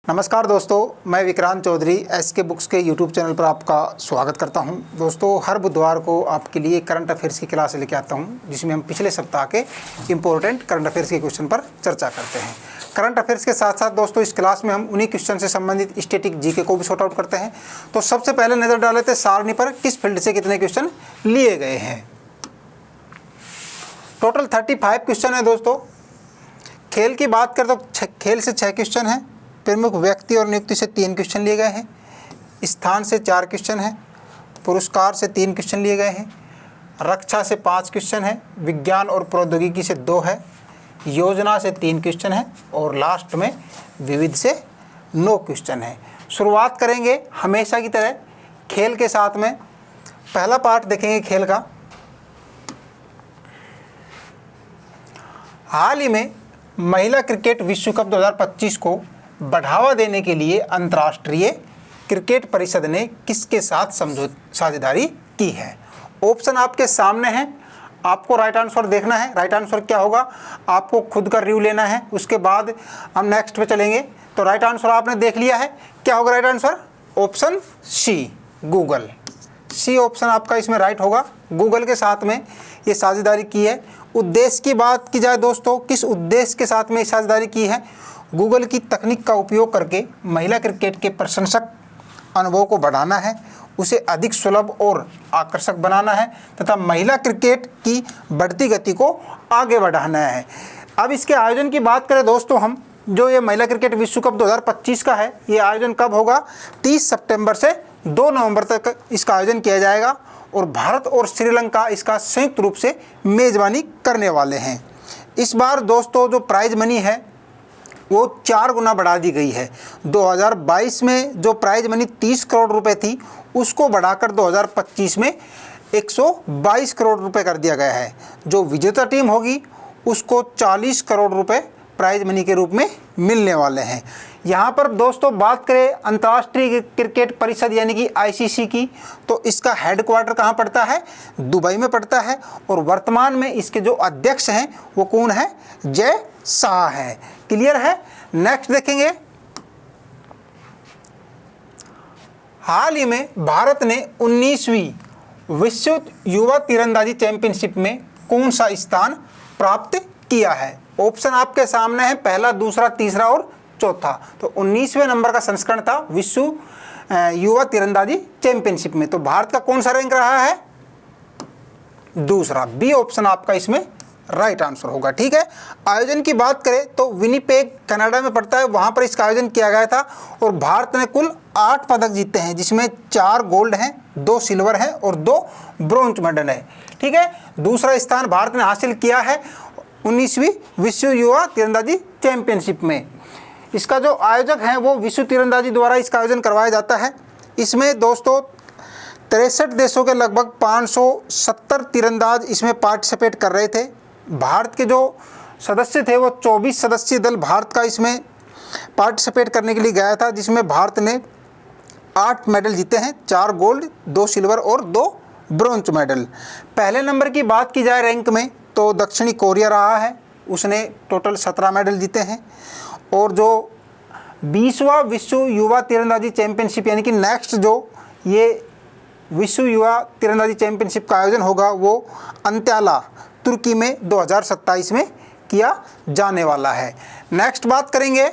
नमस्कार दोस्तों, मैं विक्रांत चौधरी एसके बुक्स के यूट्यूब चैनल पर आपका स्वागत करता हूं। दोस्तों, हर बुधवार को आपके लिए करंट अफेयर्स की क्लास लेके आता हूं, जिसमें हम पिछले सप्ताह के इम्पोर्टेंट करंट अफेयर्स के क्वेश्चन पर चर्चा करते हैं। करंट अफेयर्स के साथ साथ दोस्तों इस क्लास में हम उन्हीं क्वेश्चन से संबंधित स्टैटिक जीके को भी सॉर्ट आउट करते हैं। तो सबसे पहले नज़र डाल लेते हैं सारणी पर किस फील्ड से कितने क्वेश्चन लिए गए हैं। टोटल 35 क्वेश्चन है दोस्तों। खेल की बात करें तो खेल से 6 क्वेश्चन हैं, प्रमुख व्यक्ति और नियुक्ति से 3 क्वेश्चन लिए गए हैं, स्थान से 4 क्वेश्चन हैं, पुरस्कार से 3 क्वेश्चन लिए गए हैं, रक्षा से 5 क्वेश्चन है, विज्ञान और प्रौद्योगिकी से 2 है, योजना से 3 क्वेश्चन है और लास्ट में विविध से 9 क्वेश्चन है। शुरुआत करेंगे हमेशा की तरह खेल के साथ में। पहला पार्ट देखेंगे खेल का। हाल ही में महिला क्रिकेट विश्व कप 2025 को बढ़ावा देने के लिए अंतर्राष्ट्रीय क्रिकेट परिषद ने किसके साथ साझेदारी की है। ऑप्शन आपके सामने हैं, आपको राइट आंसर देखना है। राइट आंसर क्या होगा आपको खुद का रिव्यू लेना है, उसके बाद हम नेक्स्ट पे चलेंगे। तो राइट आंसर आपने देख लिया है, क्या होगा right answer? Option C, Google. C option आपका इसमें राइट होगा। गूगल के साथ में ये साझेदारी की है। उद्देश्य की बात की जाए दोस्तों, किस उद्देश्य के साथ में साझेदारी की है? गूगल की तकनीक का उपयोग करके महिला क्रिकेट के प्रशंसक अनुभव को बढ़ाना है, उसे अधिक सुलभ और आकर्षक बनाना है तथा महिला क्रिकेट की बढ़ती गति को आगे बढ़ाना है। अब इसके आयोजन की बात करें दोस्तों हम, जो ये महिला क्रिकेट विश्व कप 2025 का है, ये आयोजन कब होगा? 30 सितंबर से 2 नवंबर तक इसका आयोजन किया जाएगा और भारत और श्रीलंका इसका संयुक्त रूप से मेज़बानी करने वाले हैं। इस बार दोस्तों जो प्राइज मनी है वो 4 गुना बढ़ा दी गई है। 2022 में जो प्राइज मनी 30 करोड़ रुपए थी, उसको बढ़ाकर 2025 में 122 करोड़ रुपए कर दिया गया है। जो विजेता टीम होगी उसको 40 करोड़ रुपए प्राइज मनी के रूप में मिलने वाले हैं। यहाँ पर दोस्तों बात करें अंतर्राष्ट्रीय क्रिकेट परिषद यानी कि आईसीसी की, तो इसका हेडक्वार्टर कहाँ पड़ता है? दुबई में पड़ता है और वर्तमान में इसके जो अध्यक्ष हैं वो कौन है? जय शाह है। क्लियर है? नेक्स्ट देखेंगे। हाल ही में भारत ने 19वीं विश्व युवा तीरंदाजी चैंपियनशिप में कौन सा स्थान प्राप्त किया है? ऑप्शन आपके सामने है, पहला, दूसरा, तीसरा और चौथा। तो 19वें नंबर का संस्करण था विश्व युवा तीरंदाजी चैंपियनशिप में। तो भारत का कौन सा रैंक रहा है? दूसरा। बी ऑप्शन आपका इसमें राइट आंसर होगा। ठीक है। आयोजन की बात करें तो विनिपेग कनाडा में पड़ता है, वहां पर इसका आयोजन किया गया था और भारत ने कुल 8 पदक जीते हैं, जिसमें 4 गोल्ड हैं, 2 सिल्वर हैं और 2 ब्रोंज मेडल है। ठीक है। दूसरा स्थान भारत ने हासिल किया है 19वीं विश्व युवा तीरंदाजी चैंपियनशिप में। इसका जो आयोजक हैं वो विश्व तीरंदाजी द्वारा इसका आयोजन करवाया जाता है। इसमें दोस्तों 63 देशों के लगभग 570 तीरंदाज इसमें पार्टिसिपेट कर रहे थे। भारत के जो सदस्य थे वो 24 सदस्यीय दल भारत का इसमें पार्टिसिपेट करने के लिए गया था, जिसमें भारत ने 8 मेडल जीते हैं, 4 गोल्ड, 2 सिल्वर और 2 ब्रोंज मेडल। पहले नंबर की बात की जाए रैंक में तो दक्षिणी कोरिया रहा है, उसने टोटल 17 मेडल जीते हैं। और जो 20वां विश्व युवा तीरंदाजी चैंपियनशिप यानी कि नेक्स्ट जो ये विश्व युवा तीरंदाजी चैंपियनशिप का आयोजन होगा वो अंत्याला तुर्की में 2027 में किया जाने वाला है। नेक्स्ट बात करेंगे।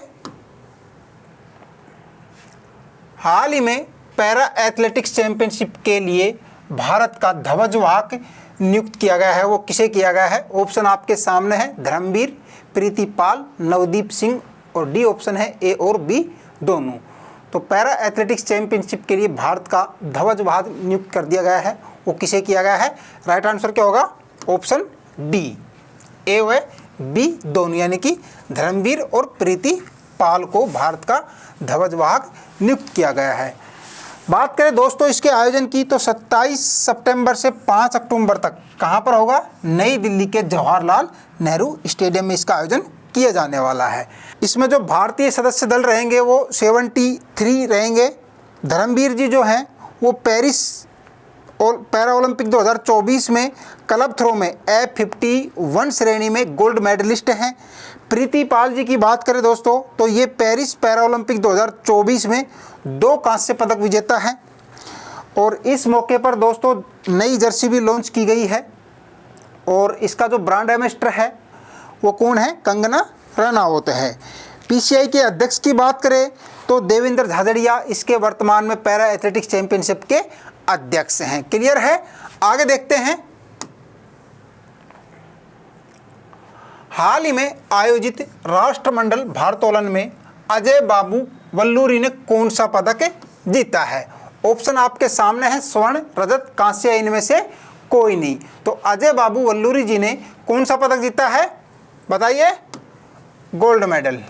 हाल ही में पैरा एथलेटिक्स चैंपियनशिप के लिए भारत का ध्वजवाहक नियुक्त किया गया है, वो किसे किया गया है? ऑप्शन आपके सामने है, धर्मवीर, प्रीति पाल, नवदीप सिंह और डी ऑप्शन है ए और बी दोनों। तो पैरा एथलेटिक्स चैंपियनशिप के लिए भारत का ध्वजवाहक नियुक्त कर दिया गया है, वो किसे किया गया है? राइट आंसर क्या होगा? ऑप्शन डी, ए व बी दोनों, यानी कि धर्मवीर और प्रीति पाल को भारत का ध्वजवाहक नियुक्त किया गया है। बात करें दोस्तों इसके आयोजन की तो 27 सितंबर से 5 अक्टूबर तक कहाँ पर होगा? नई दिल्ली के जवाहरलाल नेहरू स्टेडियम में इसका आयोजन किया जाने वाला है। इसमें जो भारतीय सदस्य दल रहेंगे वो 73 रहेंगे। धर्मवीर जी जो हैं वो पेरिस और पैरा ओलंपिक 2024 में क्लब थ्रो में F51 श्रेणी में गोल्ड मेडलिस्ट हैं। प्रीति पाल जी की बात करें दोस्तों तो ये पेरिस पैरा ओलंपिक 2024 में 2 कांस्य पदक विजेता हैं। और इस मौके पर दोस्तों नई जर्सी भी लॉन्च की गई है और इसका जो ब्रांड एम्बेसडर है वो कौन है? कंगना रनौत है। पीसीआई के अध्यक्ष की बात करें तो देवेंद्र झाझड़िया इसके वर्तमान में पैरा एथलेटिक्स चैंपियनशिप के अध्यक्ष हैं। क्लियर है? आगे देखते हैं। हाल ही में आयोजित राष्ट्रमंडल भारोत्तोलन में अजय बाबू वल्लूरी ने कौन सा पदक जीता है? ऑप्शन आपके सामने है, स्वर्ण, रजत, कांस्य, इनमें से कोई नहीं। तो अजय बाबू वल्लूरी जी ने कौन सा पदक जीता है? बताइए। Gold medal.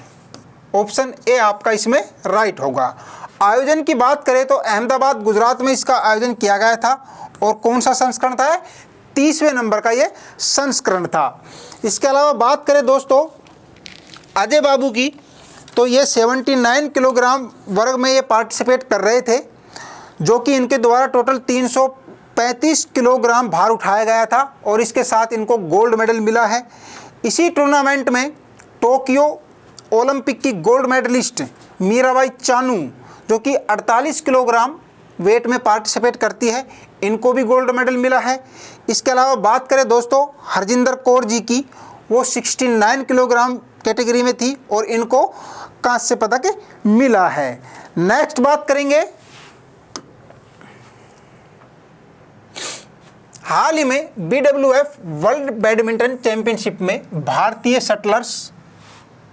ऑप्शन ए आपका इसमें राइट होगा। आयोजन की बात करें तो अहमदाबाद गुजरात में इसका आयोजन किया गया था और कौन सा संस्करण था? 30वें नंबर का ये संस्करण था। इसके अलावा बात करें दोस्तों अजय बाबू की तो ये 79 किलोग्राम वर्ग में ये पार्टिसिपेट कर रहे थे, जो कि इनके द्वारा टोटल 335 किलोग्राम भार उठाया गया था और इसके साथ इनको गोल्ड मेडल मिला है। इसी टूर्नामेंट में टोक्यो ओलंपिक की गोल्ड मेडलिस्ट मीराबाई चानू, जो कि 48 किलोग्राम वेट में पार्टिसिपेट करती है, इनको भी गोल्ड मेडल मिला है। इसके अलावा बात करें दोस्तों हरजिंदर कौर जी की, वो 69 किलोग्राम कैटेगरी में थी और इनको कांस्य पदक मिला है। नेक्स्ट बात करेंगे, हाल ही में BWF वर्ल्ड बैडमिंटन चैंपियनशिप में भारतीय शटलर्स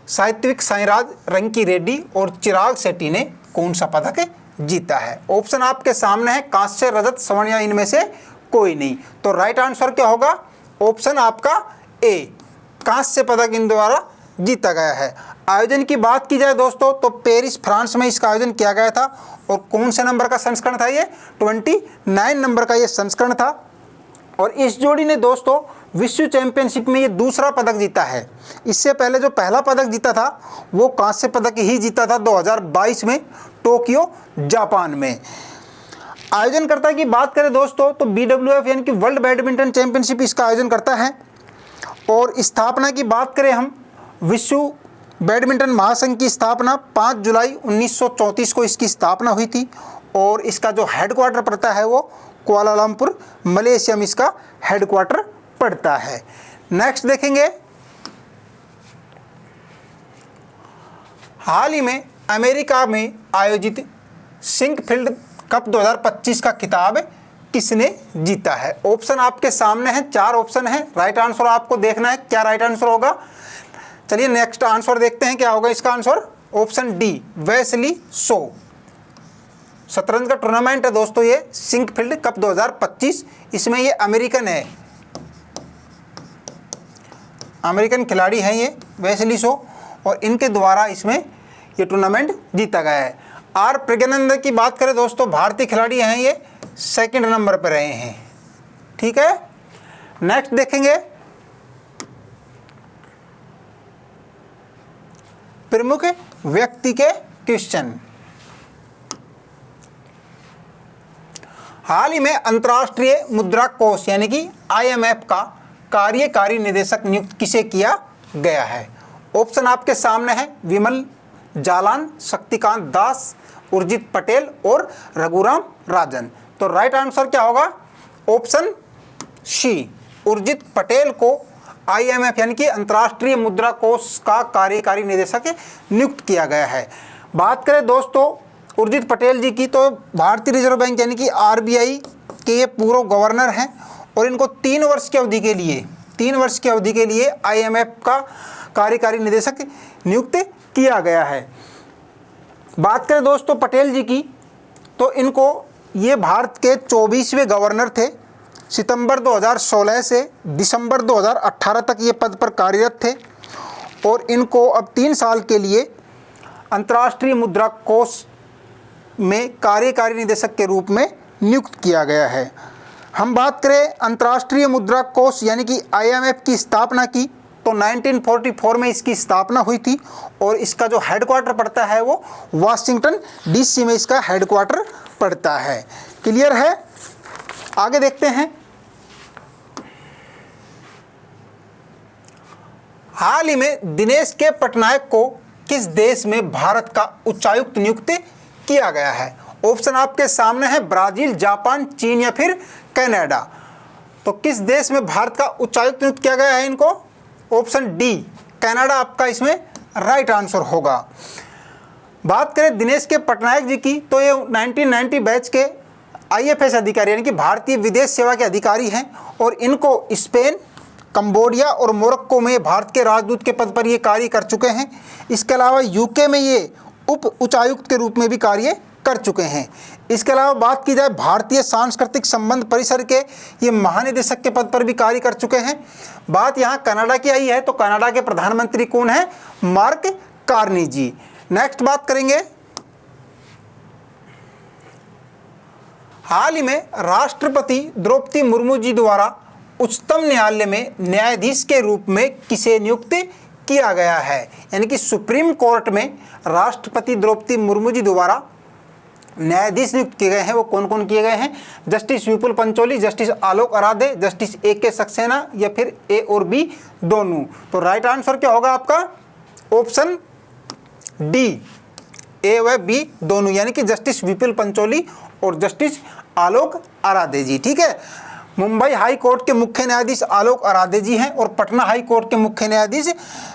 सात्विक साईराज, रंकी रेड्डी और चिराग शेट्टी ने कौन सा पदक जीता है? ऑप्शन आपके सामने है, कांस्य, रजत, स्वर्ण या इनमें से कोई नहीं। तो राइट आंसर क्या होगा? ऑप्शन आपका ए, कांस्य पदक इन द्वारा जीता गया है। आयोजन की बात की जाए दोस्तों तो पेरिस फ्रांस में इसका आयोजन किया गया था और कौन से नंबर का संस्करण था? ये 29 नंबर का ये संस्करण था और इस जोड़ी ने दोस्तों विश्व चैंपियनशिप में ये दूसरा पदक जीता है। इससे पहले जो पहला पदक जीता था वो कांस्य पदक ही जीता था 2022 में टोक्यो जापान में। आयोजनकर्ता की बात करें दोस्तों तो BWF यानी कि वर्ल्ड बैडमिंटन चैंपियनशिप इसका आयोजन करता है। और स्थापना की बात करें हम, विश्व बैडमिंटन महासंघ की स्थापना 5 जुलाई 1934 को इसकी स्थापना हुई थी और इसका जो हेडक्वार्टर पड़ता है वो कुआलालंपुर मलेशिया में इसका हेडक्वार्टर पड़ता है। नेक्स्ट देखेंगे, हाल ही में अमेरिका में आयोजित सिंकफील्ड कप 2025 का खिताब किसने जीता है? ऑप्शन आपके सामने हैं, 4 ऑप्शन हैं। राइट आंसर आपको देखना है क्या राइट आंसर होगा। चलिए नेक्स्ट आंसर देखते हैं क्या होगा इसका answer. Option D, Wesley So. शतरंज का टूर्नामेंट है दोस्तों ये सिंकफील्ड कप 2025। इसमें ये अमेरिकन है, अमेरिकन खिलाड़ी हैं ये वेस्ली सो और इनके द्वारा इसमें ये टूर्नामेंट जीता गया है। आर प्रज्ञानंद की बात करें दोस्तों, भारतीय खिलाड़ी हैं ये, 2nd नंबर पर रहे हैं। ठीक है, नेक्स्ट देखेंगे, प्रमुख व्यक्ति के क्वेश्चन। हाल ही में अंतर्राष्ट्रीय मुद्रा कोष यानी कि IMF का कार्यकारी निदेशक नियुक्त किसे किया गया है? ऑप्शन आपके सामने है, विमल जालान, शक्तिकांत दास, उर्जित पटेल और रघुराम राजन। तो राइट आंसर क्या होगा? ऑप्शन सी, उर्जित पटेल को IMF यानी कि अंतर्राष्ट्रीय मुद्रा कोष का कार्यकारी निदेशक नियुक्त किया गया है। बात करें दोस्तों उर्जित पटेल जी की तो भारतीय रिजर्व बैंक यानी कि RBI के ये पूर्व गवर्नर हैं और इनको 3 वर्ष की अवधि के लिए IMF का कार्यकारी निदेशक नियुक्त किया गया है। बात करें दोस्तों पटेल जी की तो इनको ये भारत के 24वें गवर्नर थे। सितंबर 2016 से दिसंबर 2018 तक ये पद पर कार्यरत थे और इनको अब 3 साल के लिए अंतर्राष्ट्रीय मुद्रा कोष में कार्यकारी निदेशक के रूप में नियुक्त किया गया है। हम बात करें अंतर्राष्ट्रीय मुद्रा कोष यानी कि IMF की स्थापना की तो 1944 में इसकी स्थापना हुई थी और इसका जो हेडक्वार्टर पड़ता है वो वाशिंगटन DC में इसका हेडक्वार्टर पड़ता है। क्लियर है? आगे देखते हैं। हाल ही में दिनेश के पटनायक को किस देश में भारत का उच्चायुक्त नियुक्त किया गया है? ऑप्शन आपके सामने है, ब्राजील, जापान, चीन या फिर कनाडा। तो किस देश में भारत का उच्चायुक्त नियुक्त किया गया है इनको? ऑप्शन डी कनाडा आपका इसमें राइट आंसर होगा। बात करें दिनेश के पटनायक जी की, तो ये 1990 बैच के IFS अधिकारी यानी कि भारतीय विदेश सेवा के अधिकारी हैं और इनको स्पेन, कंबोडिया और मोरक्को में भारत के राजदूत के पद पर ये कार्य कर चुके हैं। इसके अलावा UK में ये उप उच्चायुक्त के रूप में भी कार्य कर चुके हैं। इसके अलावा बात की जाए भारतीय सांस्कृतिक संबंध परिषद के, ये महानिदेशक के पद पर भी कार्य कर चुके हैं। बात यहाँ कनाडा की आई है, तो कनाडा के प्रधानमंत्री कौन है? मार्क कार्नी जी। नेक्स्ट बात करेंगे, हाल ही में राष्ट्रपति द्रौपदी मुर्मू जी द्वारा उच्चतम न्यायालय में न्यायाधीश के रूप में किसे नियुक्त किया गया है? यानी कि सुप्रीम कोर्ट में राष्ट्रपति द्रौपदी मुर्मू जी द्वारा न्यायाधीश नियुक्त किए गए हैं, वो कौन कौन किए गए हैं? जस्टिस विपुल पंचोली, जस्टिस आलोक आराधे, जस्टिस AK सक्सेना या फिर A और B दोनों। तो राइट आंसर क्या होगा आपका? ऑप्शन डी A व B दोनों, यानी कि जस्टिस विपुल पंचोली और जस्टिस आलोक आराधे जी। ठीक है, मुंबई हाई कोर्ट के मुख्य न्यायाधीश आलोक आराधे जी हैं और पटना हाई कोर्ट के मुख्य न्यायाधीश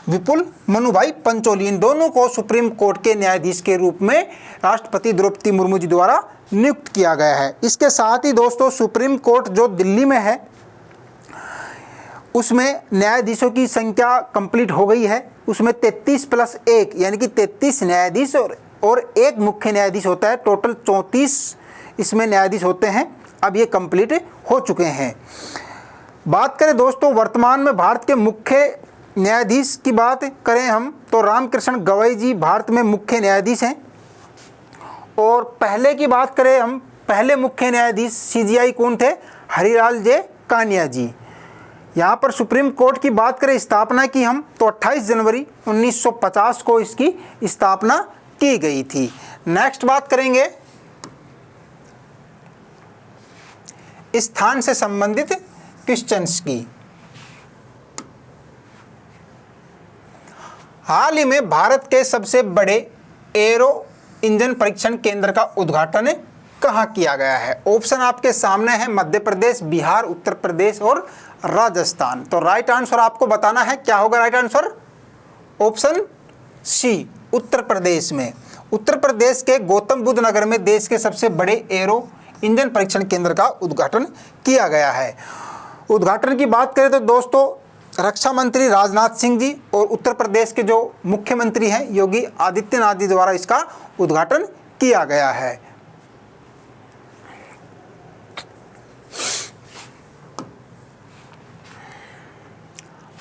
विपुल मनुभाई पंचोली, इन दोनों को सुप्रीम कोर्ट के न्यायाधीश के रूप में राष्ट्रपति द्रौपदी मुर्मू जी द्वारा नियुक्त किया गया है। इसके साथ ही दोस्तों सुप्रीम कोर्ट जो दिल्ली में है उसमें न्यायाधीशों की संख्या कंप्लीट हो गई है। उसमें 33 + 1 यानी कि 33 न्यायाधीश और एक मुख्य न्यायाधीश होता है। टोटल 34 इसमें न्यायाधीश होते हैं। अब ये कंप्लीट हो चुके हैं। बात करें दोस्तों वर्तमान में भारत के मुख्य न्यायाधीश की बात करें हम, तो रामकृष्ण गवई जी भारत में मुख्य न्यायाधीश हैं। और पहले की बात करें हम, पहले मुख्य न्यायाधीश CJI कौन थे? हरिलाल जे कानिया जी। यहाँ पर सुप्रीम कोर्ट की बात करें स्थापना की हम, तो 28 जनवरी 1950 को इसकी स्थापना की गई थी। नेक्स्ट बात करेंगे स्थान से संबंधित क्वेश्चंस की। हाल ही में भारत के सबसे बड़े एरो इंजन परीक्षण केंद्र का उद्घाटन कहाँ किया गया है? ऑप्शन आपके सामने है, मध्य प्रदेश, बिहार, उत्तर प्रदेश और राजस्थान। तो राइट आंसर आपको बताना है, क्या होगा राइट आंसर? ऑप्शन सी उत्तर प्रदेश में। उत्तर प्रदेश के गौतम बुद्ध नगर में देश के सबसे बड़े एरो इंजन परीक्षण केंद्र का उद्घाटन किया गया है। उद्घाटन की बात करें तो दोस्तों रक्षा मंत्री राजनाथ सिंह जी और उत्तर प्रदेश के जो मुख्यमंत्री हैं योगी आदित्यनाथ जी द्वारा इसका उद्घाटन किया गया है।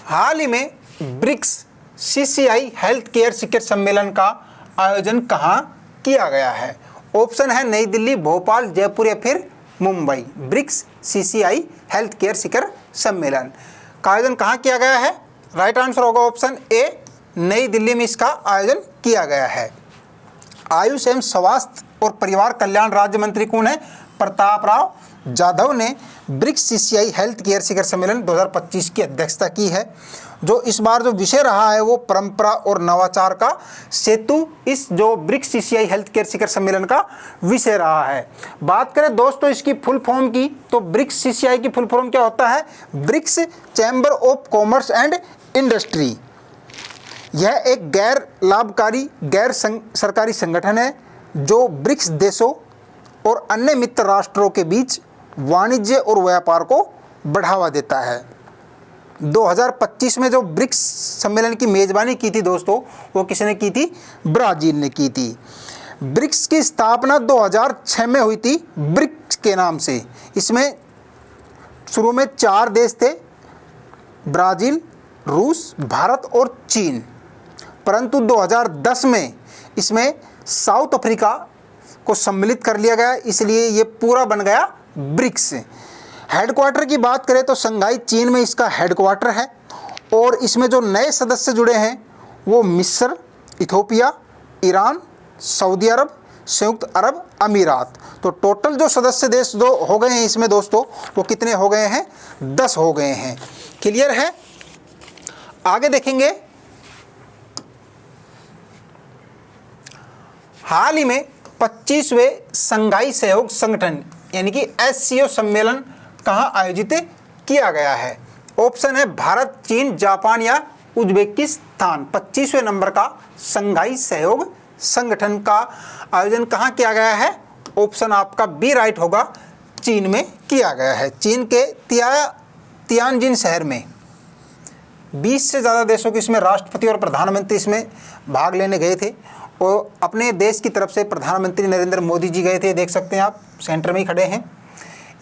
हाल ही में ब्रिक्स CCI हेल्थ केयर शिखर सम्मेलन का आयोजन कहाँ किया गया है? ऑप्शन है नई दिल्ली, भोपाल, जयपुर या फिर Mumbai. BRICS CCI health care शिखर सम्मेलन का आयोजन कहाँ किया गया है? राइट आंसर होगा ऑप्शन A नई दिल्ली में इसका आयोजन किया गया है। आयुष एवं स्वास्थ्य और परिवार कल्याण राज्य मंत्री कौन है? प्रताप राव जाधव ने ब्रिक्स CCI हेल्थ केयर शिखर सम्मेलन 2025 की अध्यक्षता की है। जो इस बार जो विषय रहा है वो परंपरा और नवाचार का सेतु, इस जो ब्रिक्स CCI हेल्थ केयर शिखर सम्मेलन का विषय रहा है। बात करें दोस्तों इसकी फुल फॉर्म की, तो ब्रिक्स CCI की फुल फॉर्म क्या होता है? BRICS chamber of commerce and industry. यह एक गैर लाभकारी गैर सरकारी संगठन है जो ब्रिक्स देशों और अन्य मित्र राष्ट्रों के बीच वाणिज्य और व्यापार को बढ़ावा देता है। 2025 में जो ब्रिक्स सम्मेलन की मेज़बानी की थी दोस्तों, वो किसने की थी? ब्राज़ील ने की थी। ब्रिक्स की स्थापना 2006 में हुई थी ब्रिक्स के नाम से। इसमें शुरू में 4 देश थे, ब्राज़ील, रूस, भारत और चीन। परंतु 2010 में इसमें साउथ अफ्रीका को सम्मिलित कर लिया गया, इसलिए ये पूरा बन गया ब्रिक्स। हेडक्वार्टर की बात करें तो शंघाई चीन में इसका हेडक्वार्टर है और इसमें जो नए सदस्य जुड़े हैं वो मिस्र, इथोपिया, ईरान, सऊदी अरब, संयुक्त अरब अमीरात। तो टोटल जो सदस्य देश जो हो गए हैं इसमें दोस्तों वो कितने हो गए हैं? 10 हो गए हैं। क्लियर है? आगे देखेंगे, हाल ही में 25वें संघाई सहयोग संगठन यानी कि SCO सम्मेलन कहाँ आयोजित किया गया है? ऑप्शन है भारत, चीन, जापान या उज्बेकिस्तान। 25वें नंबर का संघाई सहयोग संगठन का आयोजन कहाँ किया गया है? ऑप्शन आपका बी राइट होगा, चीन में किया गया है। चीन के तियानजिन शहर में 20 से ज़्यादा देशों के इसमें राष्ट्रपति और प्रधानमंत्री इसमें भाग लेने गए थे और अपने देश की तरफ से प्रधानमंत्री नरेंद्र मोदी जी गए थे। देख सकते हैं आप, सेंटर में ही खड़े हैं।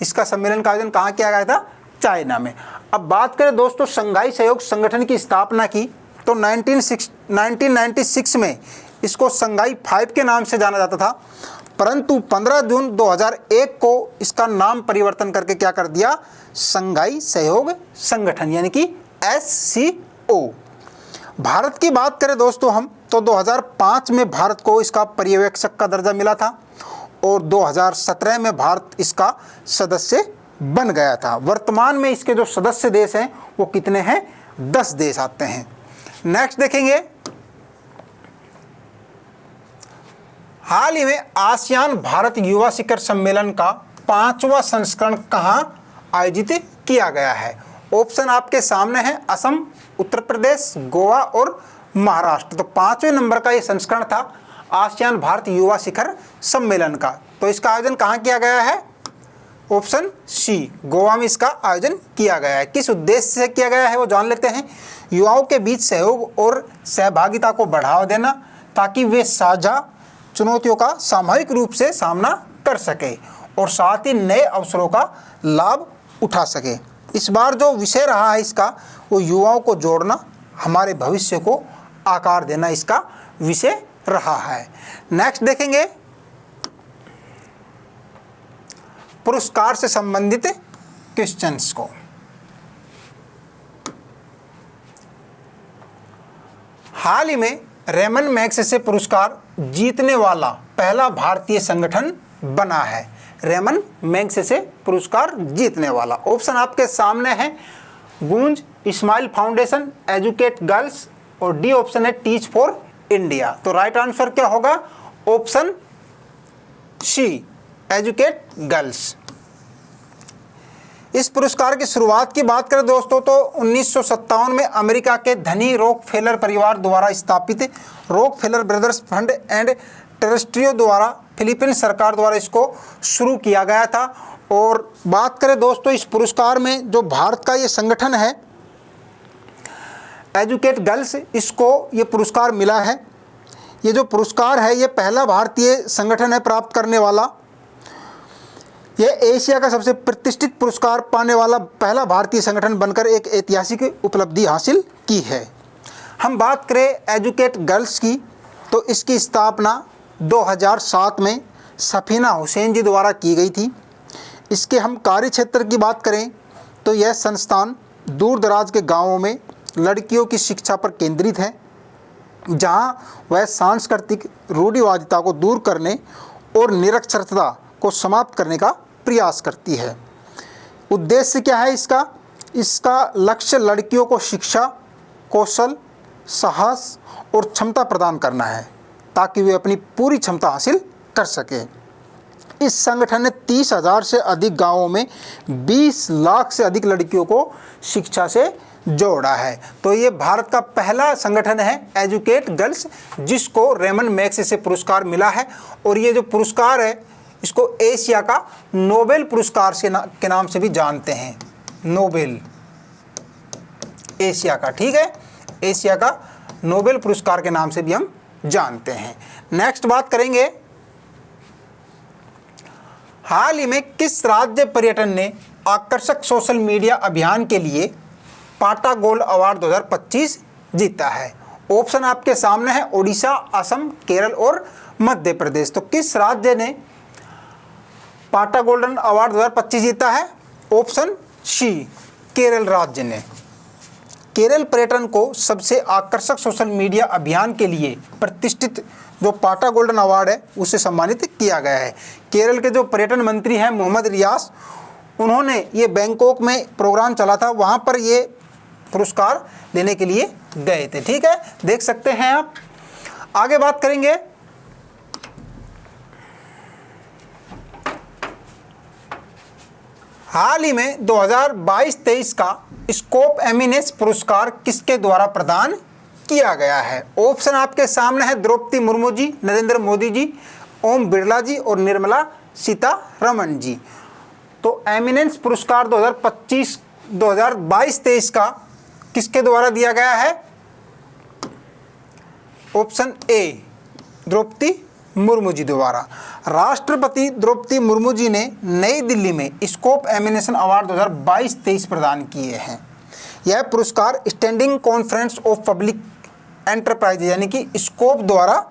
इसका सम्मेलन का आयोजन कहाँ किया गया था? चाइना में। अब बात करें दोस्तों संघाई सहयोग संगठन की स्थापना की तो 1996 में इसको संघाई 5 के नाम से जाना जाता था, परंतु 15 जून 2001 को इसका नाम परिवर्तन करके क्या कर दिया? संघाई सहयोग संगठन यानी कि SCO। भारत की बात करें दोस्तों हम तो 2005 में भारत को इसका पर्यवेक्षक का दर्जा मिला था और 2017 में भारत इसका सदस्य बन गया था। वर्तमान में इसके जो सदस्य देश हैं वो कितने हैं? 10 देश आते हैं। नेक्स्ट देखेंगे, हाल ही में आसियान भारत युवा शिखर सम्मेलन का 5वां संस्करण कहाँ आयोजित किया गया है? ऑप्शन आपके सामने है, असम, उत्तर प्रदेश, गोवा और महाराष्ट्र। तो 5वें नंबर का ये संस्करण था आसियान भारत युवा शिखर सम्मेलन का। तो इसका आयोजन कहाँ किया गया है? ऑप्शन सी, गोवा में इसका आयोजन किया गया है। किस उद्देश्य से किया गया है वो जान लेते हैं। युवाओं के बीच सहयोग और सहभागिता को बढ़ावा देना ताकि वे साझा चुनौतियों का सामूहिक रूप से सामना कर सके और साथ ही नए अवसरों का लाभ उठा सके। इस बार जो विषय रहा है इसका वो युवाओं को जोड़ना, हमारे भविष्य को आकार देना इसका विषय रहा है। नेक्स्ट देखेंगे, पुरस्कार से संबंधित क्वेश्चंस को। हाल ही में रेमन मैग्सेसे पुरस्कार जीतने वाला पहला भारतीय संगठन बना है। रेमन मैग्सेसे पुरस्कार जीतने वाला ऑप्शन आपके सामने है, Goonj, smile foundation, educate girls और डी ऑप्शन है टीच फॉर इंडिया। तो राइट आंसर क्या होगा? Option C, educate girls. इस पुरस्कार की शुरुआत की बात करें दोस्तों तो 1957 में अमेरिका के धनी रॉकफेलर परिवार द्वारा स्थापित रॉकफेलर ब्रदर्स फंड एंड ट्रस्टियों द्वारा फिलीपींस सरकार द्वारा इसको शुरू किया गया था। और बात करें दोस्तों इस पुरस्कार में जो भारत का ये संगठन है एजुकेट गर्ल्स, इसको ये पुरस्कार मिला है। ये जो पुरस्कार है ये पहला भारतीय संगठन है प्राप्त करने वाला। यह एशिया का सबसे प्रतिष्ठित पुरस्कार पाने वाला पहला भारतीय संगठन बनकर एक ऐतिहासिक उपलब्धि हासिल की है। हम बात करें एजुकेट गर्ल्स की तो इसकी स्थापना 2007 में सफीना हुसैन जी द्वारा की गई थी। इसके हम कार्य क्षेत्र की बात करें तो यह संस्थान दूर दराज के गांवों में लड़कियों की शिक्षा पर केंद्रित है, जहां वह सांस्कृतिक रूढ़िवादिता को दूर करने और निरक्षरता को समाप्त करने का प्रयास करती है। उद्देश्य क्या है इसका? इसका लक्ष्य लड़कियों को शिक्षा, कौशल, साहस और क्षमता प्रदान करना है ताकि वे अपनी पूरी क्षमता हासिल कर सकें। इस संगठन ने 30,000 से अधिक गांवों में 20 लाख से अधिक लड़कियों को शिक्षा से जोड़ा है। तो ये भारत का पहला संगठन है एजुकेट गर्ल्स जिसको रेमन मैग्सेसे पुरस्कार मिला है। और ये जो पुरस्कार है इसको एशिया का नोबेल पुरस्कार के नाम से भी जानते हैं। नोबेल एशिया का, ठीक है, एशिया का नोबेल पुरस्कार के नाम से भी हम जानते हैं। नेक्स्ट बात करेंगे, हाल ही में किस राज्य पर्यटन ने आकर्षक सोशल मीडिया अभियान के लिए पाटा गोल्ड अवार्ड 2025 जीता है? ऑप्शन आपके सामने है, ओडिशा, असम, केरल और मध्य प्रदेश। तो किस राज्य ने पाटा गोल्डन अवार्ड 2025 जीता है? ऑप्शन सी, केरल राज्य ने। केरल पर्यटन को सबसे आकर्षक सोशल मीडिया अभियान के लिए प्रतिष्ठित जो पाटा गोल्डन अवार्ड है उससे सम्मानित किया गया है। केरल के जो पर्यटन मंत्री हैं मोहम्मद रियास, उन्होंने ये बैंकॉक में प्रोग्राम चला था, वहाँ पर ये पुरस्कार लेने के लिए गए थे। ठीक है, देख सकते हैं आप। आगे बात करेंगे हाल ही में 2022-23 का स्कोप एमिनेस पुरस्कार किसके द्वारा प्रदान किया गया है? ऑप्शन आपके सामने है, द्रौपदी मुर्मू जी, नरेंद्र मोदी जी, ओम बिरला जी और निर्मला सीतारमण जी। तो एमिनेंस पुरस्कार 2022-23 का किसके द्वारा दिया गया है? ऑप्शन ए, द्रौपदी मुर्मू जी द्वारा। राष्ट्रपति द्रौपदी मुर्मू जी ने नई दिल्ली में स्कोप एमिनेशन अवार्ड 2022-23 प्रदान किए हैं। यह पुरस्कार standing conference of public enterprise यानी कि स्कोप द्वारा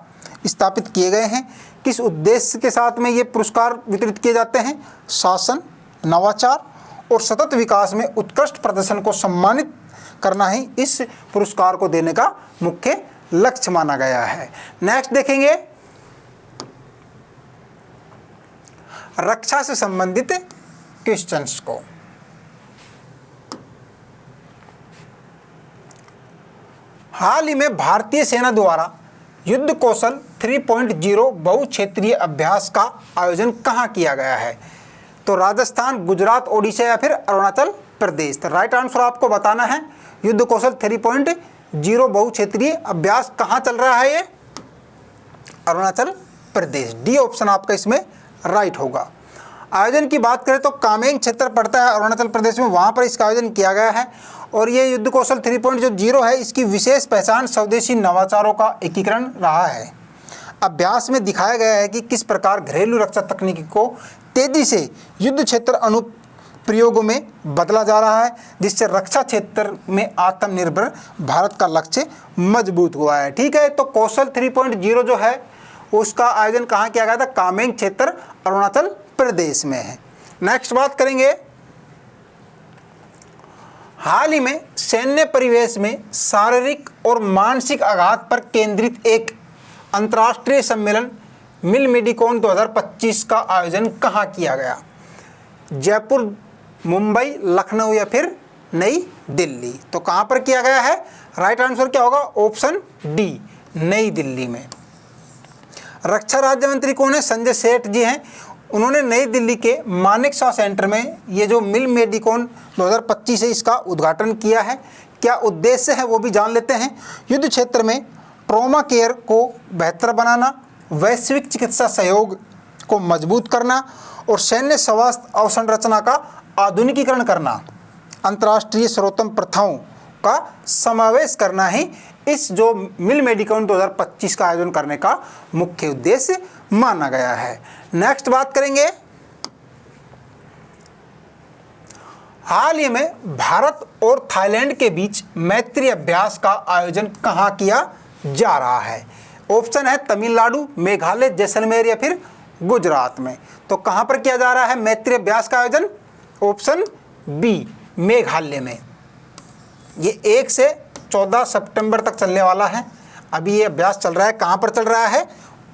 स्थापित किए गए हैं। किस उद्देश्य के साथ में ये पुरस्कार वितरित किए जाते हैं? शासन, नवाचार और सतत विकास में उत्कृष्ट प्रदर्शन को सम्मानित करना ही इस पुरस्कार को देने का मुख्य लक्ष्य माना गया है। नेक्स्ट देखेंगे रक्षा से संबंधित क्वेश्चंस को। हाल ही में भारतीय सेना द्वारा युद्ध कौशल 3.0 बहुक्षेत्रीय अभ्यास का आयोजन कहाँ किया गया है? तो राजस्थान, गुजरात, ओडिशा या फिर अरुणाचल प्रदेश। तो राइट आंसर आपको बताना है। युद्ध कौशल 3.0 बहुक्षेत्रीय अभ्यास कहाँ चल रहा है? ये अरुणाचल प्रदेश। डी ऑप्शन आपका इसमें राइट होगा। आयोजन की बात करें तो कामेंग क्षेत्र पड़ता है अरुणाचल प्रदेश में, वहाँ पर इसका आयोजन किया गया है। और ये युद्ध कौशल 3.0 है, इसकी विशेष पहचान स्वदेशी नवाचारों का एकीकरण रहा है। अभ्यास में दिखाया गया है कि किस प्रकार घरेलू रक्षा तकनीकी को तेजी से युद्ध क्षेत्र अनुप्रयोगों में बदला जा रहा है, जिससे रक्षा क्षेत्र में आत्मनिर्भर भारत का लक्ष्य मजबूत हुआ है। ठीक है, तो कौशल 3.0 जो है उसका आयोजन कहाँ किया गया था? कामेंग क्षेत्र अरुणाचल प्रदेश में है। नेक्स्ट बात करेंगे हाल ही में सैन्य परिवेश में शारीरिक और मानसिक आघात पर केंद्रित एक अंतर्राष्ट्रीय सम्मेलन मिल मेडिकॉन 2025 का आयोजन कहाँ किया गया? जयपुर, मुंबई, लखनऊ या फिर नई दिल्ली। तो कहाँ पर किया गया है? राइट आंसर क्या होगा? ऑप्शन डी, नई दिल्ली में। रक्षा राज्य मंत्री कौन है? संजय सेठ जी हैं। उन्होंने नई दिल्ली के मानेकशॉ सेंटर में ये जो मिल मेडिकॉन 2025 है इसका उद्घाटन किया है। क्या उद्देश्य है वो भी जान लेते हैं। युद्ध क्षेत्र में ट्रॉमा केयर को बेहतर बनाना, वैश्विक चिकित्सा सहयोग को मजबूत करना और सैन्य स्वास्थ्य अवसंरचना का आधुनिकीकरण करना, अंतर्राष्ट्रीय सर्वोत्तम प्रथाओं का समावेश करना ही इस जो मिल मेडिकॉन 2025 का आयोजन करने का मुख्य उद्देश्य माना गया है। नेक्स्ट बात करेंगे हाल ही में भारत और थाईलैंड के बीच मैत्री अभ्यास का आयोजन कहाँ किया जा रहा है? ऑप्शन है तमिलनाडु, मेघालय, जैसलमेर या फिर गुजरात में। तो कहाँ पर किया जा रहा है मैत्री अभ्यास का आयोजन? ऑप्शन बी, मेघालय में। ये 1 से 14 सितंबर तक चलने वाला है। अभी ये अभ्यास चल रहा है। कहाँ पर चल रहा है?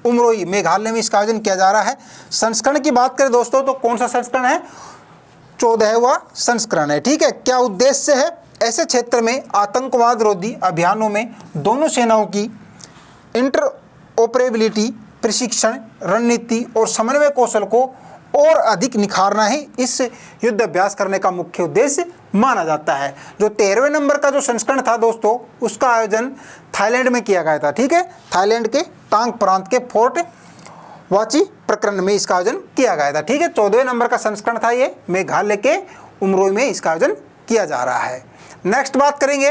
उमरोई, मेघालय में इसका आयोजन किया जा रहा है। संस्करण की बात करें दोस्तों तो कौन सा संस्करण है? 14वां संस्करण है। ठीक है, क्या उद्देश्य है? ऐसे क्षेत्र में आतंकवाद रोधी अभियानों में दोनों सेनाओं की इंटरऑपरेबिलिटी, प्रशिक्षण, रणनीति और समन्वय कौशल को और अधिक निखारना ही इस युद्ध अभ्यास करने का मुख्य उद्देश्य माना जाता है। जो 13वें नंबर का जो संस्करण था दोस्तों उसका आयोजन थाईलैंड में किया गया था। ठीक है, थाईलैंड के टांग प्रांत के फोर्ट वाची प्रकरण में इसका आयोजन किया गया था। ठीक है, 14वें नंबर का संस्करण था ये, मेघालय के उमरोई में इसका आयोजन किया जा रहा है। नेक्स्ट बात करेंगे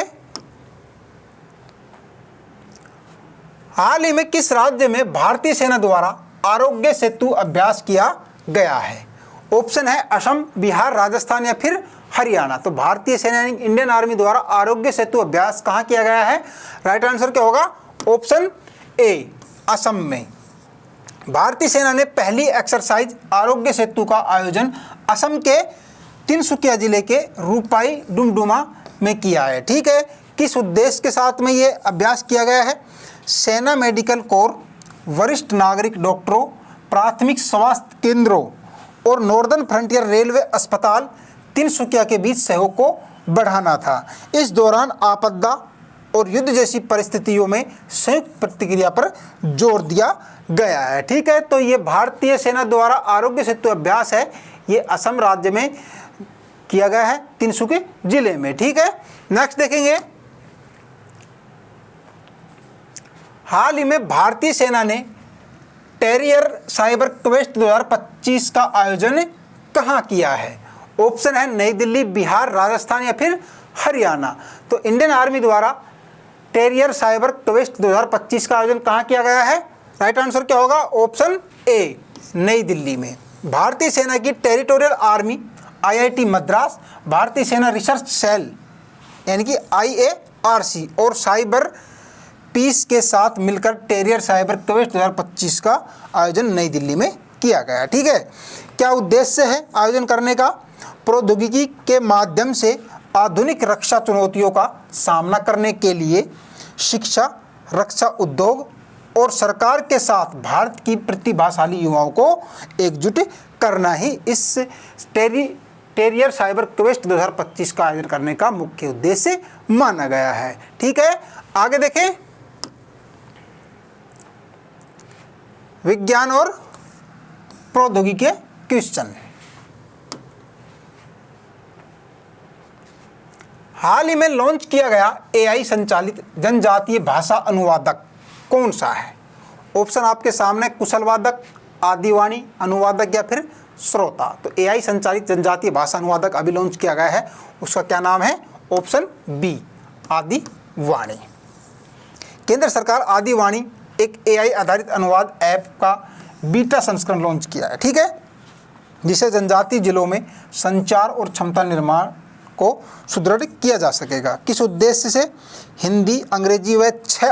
हाल ही में किस राज्य में भारतीय सेना द्वारा आरोग्य सेतु अभ्यास किया गया है? ऑप्शन है असम, बिहार, राजस्थान या फिर हरियाणा। तो भारतीय सेना इंडियन आर्मी द्वारा आरोग्य सेतु अभ्यास कहाँ किया गया है? राइट आंसर क्या होगा? ऑप्शन ए, असम में। भारतीय सेना ने पहली एक्सरसाइज आरोग्य सेतु का आयोजन असम के तिनसुकिया जिले के रूपाई डुमडुमा में किया है। ठीक है, किस उद्देश्य के साथ में ये अभ्यास किया गया है? सेना मेडिकल कोर, वरिष्ठ नागरिक डॉक्टरों, प्राथमिक स्वास्थ्य केंद्रों और नॉर्दर्न फ्रंटियर रेलवे अस्पताल तिनसुकिया के बीच सहयोग को बढ़ाना था। इस दौरान आपदा और युद्ध जैसी परिस्थितियों में संयुक्त प्रतिक्रिया पर जोर दिया गया है। ठीक है, तो ये भारतीय सेना द्वारा आरोग्य सेतु अभ्यास है, ये असम राज्य में किया गया है, तिनसुकिया जिले में। ठीक है, नेक्स्ट देखेंगे, हाल ही में भारतीय सेना ने टेरियर साइबर क्वेस्ट 2025 का आयोजन कहाँ किया है? ऑप्शन है नई दिल्ली, बिहार, राजस्थान या फिर हरियाणा। तो इंडियन आर्मी द्वारा टेरियर साइबर क्वेस्ट 2025 का आयोजन कहाँ किया गया है? राइट आंसर क्या होगा? ऑप्शन ए, नई दिल्ली में। भारतीय सेना की टेरिटोरियल आर्मी, IIT मद्रास, भारतीय सेना रिसर्च सेल यानी कि IARC और साइबर पीस के साथ मिलकर टेरियर साइबर क्वेस्ट 2025 का आयोजन नई दिल्ली में किया गया। ठीक है, क्या उद्देश्य है आयोजन करने का? प्रौद्योगिकी के माध्यम से आधुनिक रक्षा चुनौतियों का सामना करने के लिए शिक्षा, रक्षा उद्योग और सरकार के साथ भारत की प्रतिभाशाली युवाओं को एकजुट करना ही इस टेरियर साइबर क्वेस्ट 2025 का आयोजन करने का मुख्य उद्देश्य माना गया है। ठीक है, आगे देखें, विज्ञान और प्रौद्योगिकी के क्वेश्चन। हाल ही में लॉन्च किया गया AI संचालित जनजातीय भाषा अनुवादक कौन सा है? ऑप्शन आपके सामने, कुशलवादक, आदिवाणी अनुवादक या फिर श्रोता। तो AI संचालित जनजातीय भाषा अनुवादक अभी लॉन्च किया गया है, उसका क्या नाम है? Option B, Adivaani. केंद्र सरकार आदिवाणी एक AI आधारित अनुवाद ऐप का बीटा संस्करण लॉन्च किया है। ठीक है, जिसे जनजातीय जिलों में संचार और क्षमता निर्माण को सुदृढ़ किया जा सकेगा। किस उद्देश्य से? हिंदी, अंग्रेजी व 6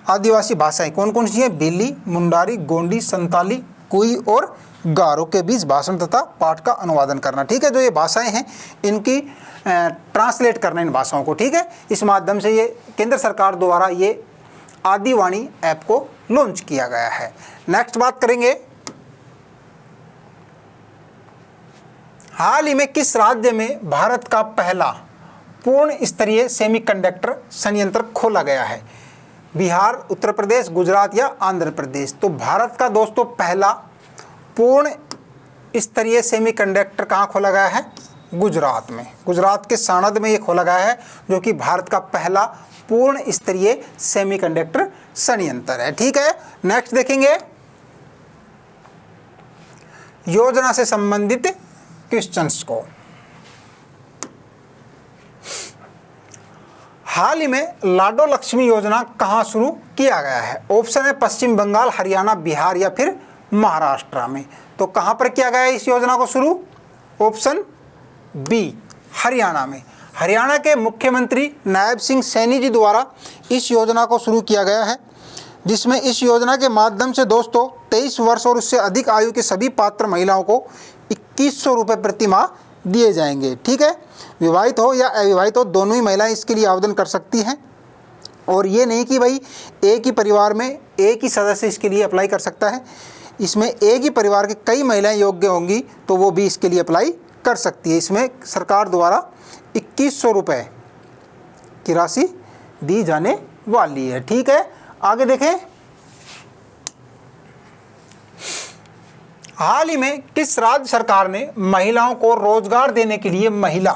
आदिवासी भाषाएं कौन कौन सी हैं? भीली, मुंडारी, गोंडी, संताली, कुई और गारो के बीच भाषण तथा पाठ का अनुवादन करना। ठीक है, जो ये भाषाएं हैं इनकी ट्रांसलेट करना इन भाषाओं को। ठीक है, इस माध्यम से ये केंद्र सरकार द्वारा ये आदिवाणी ऐप को लॉन्च किया गया है। नेक्स्ट बात करेंगे, हाल ही में किस राज्य में भारत का पहला पूर्ण स्तरीय सेमीकंडक्टर संयंत्र खोला गया है? बिहार, उत्तर प्रदेश, गुजरात या आंध्र प्रदेश। तो भारत का दोस्तों पहला पूर्ण स्तरीय सेमीकंडक्टर कहाँ खोला गया है? गुजरात में। गुजरात के साणंद में ये खोला गया है, जो कि भारत का पहला पूर्ण स्तरीय सेमीकंडक्टर संयंत्र है। ठीक है, नेक्स्ट देखेंगे, योजना से संबंधित क्वेश्चंस को। हाल ही में लाडो लक्ष्मी योजना कहाँ शुरू किया गया है? ऑप्शन है पश्चिम बंगाल, हरियाणा, बिहार या फिर महाराष्ट्र में। तो कहाँ पर किया गया है इस योजना को शुरू? ऑप्शन बी, हरियाणा में। हरियाणा के मुख्यमंत्री नायब सिंह सैनी जी द्वारा इस योजना को शुरू किया गया है, जिसमें इस योजना के माध्यम से दोस्तों 23 वर्ष और उससे अधिक आयु के सभी पात्र महिलाओं को 2100 रुपये प्रति माह दिए जाएंगे। ठीक है, विवाहित हो या अविवाहित हो दोनों ही महिलाएं इसके लिए आवेदन कर सकती हैं। और ये नहीं कि भाई एक ही परिवार में एक ही सदस्य इसके लिए अप्लाई कर सकता है, इसमें एक ही परिवार के कई महिलाएं योग्य होंगी तो वो भी इसके लिए अप्लाई कर सकती है। इसमें सरकार द्वारा 2100 रुपये की राशि दी जाने वाली है। ठीक है, आगे देखें, हाल ही में किस राज्य सरकार ने महिलाओं को रोजगार देने के लिए महिला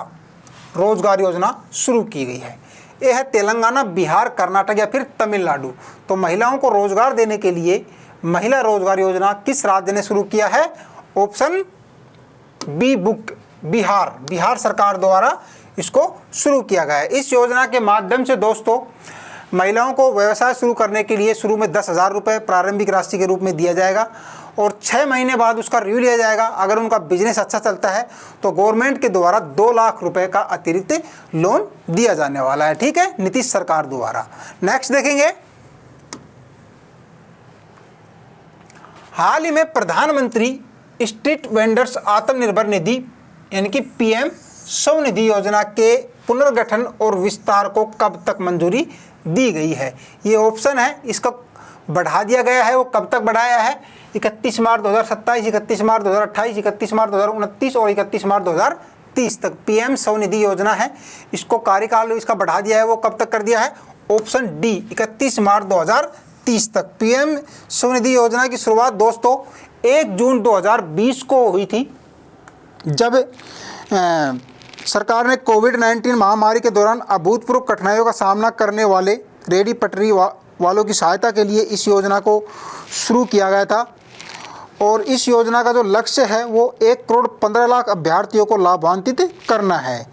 रोजगार योजना शुरू की गई है? यह है तेलंगाना, बिहार, कर्नाटक या फिर तमिलनाडु। तो महिलाओं को रोजगार देने के लिए महिला रोजगार योजना किस राज्य ने शुरू किया है? Option B, Bihar. बिहार सरकार द्वारा इसको शुरू किया गया है। इस योजना के माध्यम से दोस्तों महिलाओं को व्यवसाय शुरू करने के लिए शुरू में 10,000 रुपये प्रारंभिक राशि के रूप में दिया जाएगा और 6 महीने बाद उसका रिव्यू लिया जाएगा। अगर उनका बिजनेस अच्छा चलता है तो गवर्नमेंट के द्वारा 2 लाख रुपए का अतिरिक्त लोन दिया जाने वाला है। ठीक है, नीतीश सरकार द्वारा। नेक्स्ट देखेंगे, हाल ही में प्रधानमंत्री स्ट्रीट वेंडर्स आत्मनिर्भर निधि यानी कि PM स्वनिधि योजना के पुनर्गठन और विस्तार को कब तक मंजूरी दी गई है? ये ऑप्शन है, इसका बढ़ा दिया गया है। वो कब तक बढ़ाया है? 31 मार्च 2027, 31 मार्च 2028, 31 मार्च 2029 और 31 मार्च 2030 तक पीएम स्वनिधि योजना है। इसको कार्यकाल इसका बढ़ा दिया है। वो कब तक कर दिया है? ऑप्शन डी 31 मार्च 2030 तक। पीएम स्वनिधि योजना की शुरुआत दोस्तों 1 जून 2020 को हुई थी, जब सरकार ने कोविड-19 महामारी के दौरान अभूतपूर्व कठिनाइयों का सामना करने वाले रेहड़ी पटरी वालों की सहायता के लिए इस योजना को शुरू किया गया था। और इस योजना का जो लक्ष्य है वो 1 करोड़ 15 लाख अभ्यर्थियों को लाभान्वित करना है,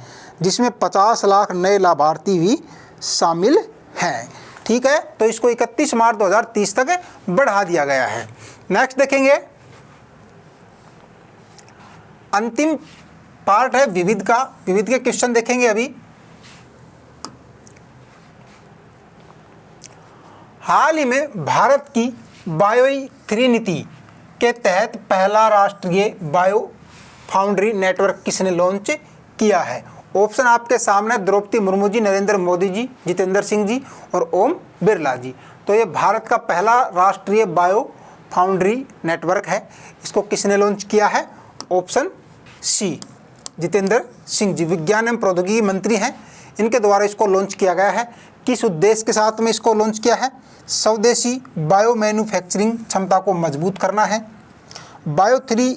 जिसमें 50 लाख नए लाभार्थी भी शामिल हैं। ठीक है, तो इसको 31 मार्च 2030 तक बढ़ा दिया गया है। नेक्स्ट देखेंगे, अंतिम पार्ट है विविध का। विविध के क्वेश्चन देखेंगे अभी। हाल ही में भारत की बायो-3 नीति के तहत पहला राष्ट्रीय बायो फाउंड्री नेटवर्क किसने लॉन्च किया है? ऑप्शन आपके सामने द्रौपदी मुर्मू जी, नरेंद्र मोदी जी, जितेंद्र सिंह जी और ओम बिरला जी। तो ये भारत का पहला राष्ट्रीय बायो फाउंड्री नेटवर्क है। इसको किसने लॉन्च किया है? ऑप्शन सी जितेंद्र सिंह जी, विज्ञान एवं प्रौद्योगिकी मंत्री हैं। इनके द्वारा इसको लॉन्च किया गया है। किस उद्देश्य के साथ में इसको लॉन्च किया है? स्वदेशी बायो मैन्युफैक्चरिंग क्षमता को मजबूत करना है, बायो-3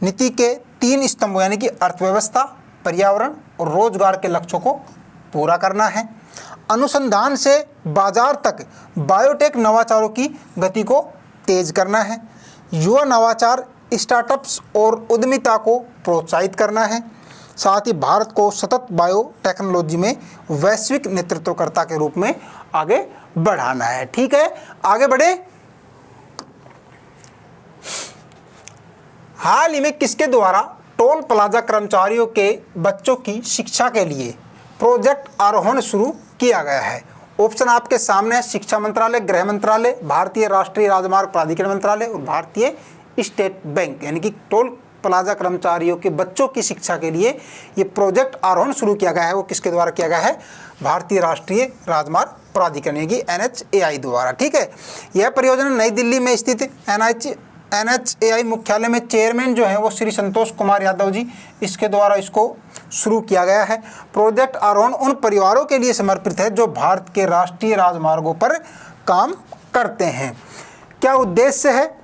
नीति के 3 स्तंभों यानी कि अर्थव्यवस्था, पर्यावरण और रोजगार के लक्ष्यों को पूरा करना है, अनुसंधान से बाजार तक बायोटेक नवाचारों की गति को तेज करना है, युवा नवाचार, स्टार्टअप्स और उद्यमिता को प्रोत्साहित करना है, साथ ही भारत को सतत बायोटेक्नोलॉजी में वैश्विक नेतृत्वकर्ता के रूप में आगे बढ़ाना है। ठीक है, आगे बढ़े। हाल ही में किसके द्वारा टोल प्लाजा कर्मचारियों के बच्चों की शिक्षा के लिए प्रोजेक्ट आरोहण शुरू किया गया है? ऑप्शन आपके सामने है, शिक्षा मंत्रालय, गृह मंत्रालय, भारतीय राष्ट्रीय राजमार्ग प्राधिकरण मंत्रालय और भारतीय स्टेट बैंक। यानी कि टोल प्लाजा कर्मचारियों के बच्चों की शिक्षा के लिए ये प्रोजेक्ट आरोहण शुरू किया गया है। वो किसके द्वारा किया गया है? भारतीय राष्ट्रीय राजमार्ग प्राधिकरण यानी कि NHAI द्वारा। ठीक है, यह परियोजना नई दिल्ली में स्थित NHAI मुख्यालय में चेयरमैन जो है वो श्री संतोष कुमार यादव जी, इसके द्वारा इसको शुरू किया गया है। प्रोजेक्ट आरोहण उन परिवारों के लिए समर्पित है जो भारत के राष्ट्रीय राजमार्गों पर काम करते हैं। क्या उद्देश्य है?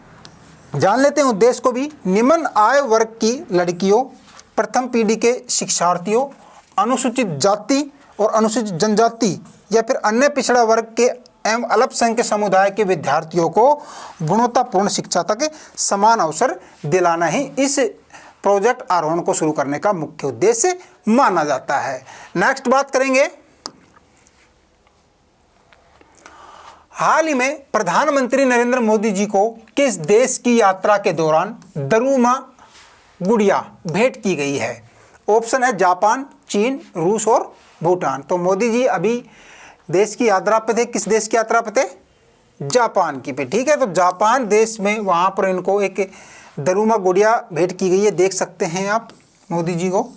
जान लेते हैं उद्देश्य को भी। निम्न आय वर्ग की लड़कियों, प्रथम पीढ़ी के शिक्षार्थियों, अनुसूचित जाति और अनुसूचित जनजाति या फिर अन्य पिछड़ा वर्ग के एवं अल्पसंख्यक समुदाय के विद्यार्थियों को गुणवत्तापूर्ण शिक्षा तक समान अवसर दिलाना ही इस प्रोजेक्ट आरोहण को शुरू करने का मुख्य उद्देश्य माना जाता है। नेक्स्ट बात करेंगे, हाल ही में प्रधानमंत्री नरेंद्र मोदी जी को किस देश की यात्रा के दौरान दरुमा गुड़िया भेंट की गई है? ऑप्शन है जापान, चीन, रूस और भूटान। तो मोदी जी अभी देश की यात्रा पे थे। किस देश की यात्रा पे थे? जापान की पे। ठीक है, तो जापान देश में वहाँ पर इनको एक दरुमा गुड़िया भेंट की गई है। देख सकते हैं आप मोदी जी को।